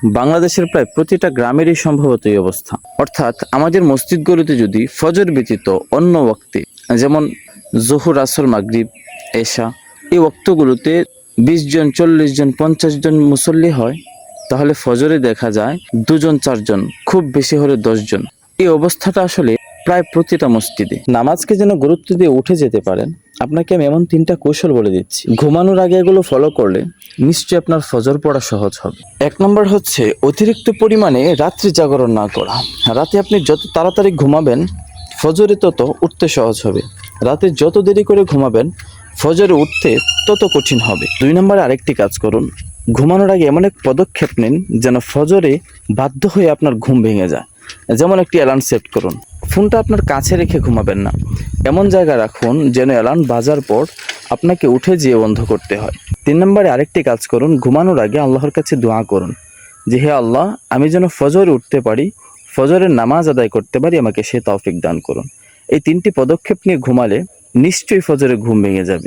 বাংলাদেশের প্রায় প্রতিটা গ্রামেরই সম্ভবত এই অবস্থা। অর্থাৎ আমাদের মসজিদগুলোতে যদি ফজর ব্যতীত অন্য ওয়াক্তে, যেমন জোহর, আসর, মাগরিব, এশা, এই ওয়াক্তগুলোতে 20 জন, 40 জন, 50 জন মুসল্লি হয়, তাহলে ফজরে দেখা যায় 2 জন, 4 জন, খুব বেশি হলে 10 জন। এই অবস্থাটা আসলে প্রায় প্রতিটা মসজিদে। নামাজকে যেন গুরুত্ব দিয়ে উঠে যেতে পারেন, আপনাকে আমি এমন 3টা কৌশল বলে দিচ্ছি। ঘুমানোর আগে এগুলো ফলো করলে নিশ্চয়ই আপনার ফজর পড়া সহজ হবে। 1 নম্বর হচ্ছে অতিরিক্ত পরিমাণে রাত্রি জাগরণ না করা। রাতে আপনি যত তাড়াতাড়ি ঘুমাবেন, ফজরে তত উঠতে সহজ হবে। রাতে যত দেরি করে ঘুমাবেন, ফজরে উঠতে তত কঠিন হবে। 2 নম্বরে আরেকটি কাজ করুন, ঘুমানোর আগে এমন এক পদক্ষেপ নিন যেন ফজরে বাধ্য হয়ে আপনার ঘুম ভেঙে যায়। যেমন একটি অ্যালার্ম সেট করুন। ফোনটা আপনার কাছে রেখে ঘুমাবেন না, এমন জায়গায় রাখুন যেন অ্যালার্ম বাজার পর আপনাকে উঠে যেয়ে বন্ধ করতে হয়। 3 নম্বরে আরেকটি কাজ করুন, ঘুমানোর আগে আল্লাহর কাছে দোয়া করুন যে, হে আল্লাহ, আমি যেন ফজরে উঠতে পারি, ফজরের নামাজ আদায় করতে পারি, আমাকে সে তৌফিক দান করুন। এই 3টি পদক্ষেপ নিয়ে ঘুমালে নিশ্চয়ই ফজরে ঘুম ভেঙে যাবে।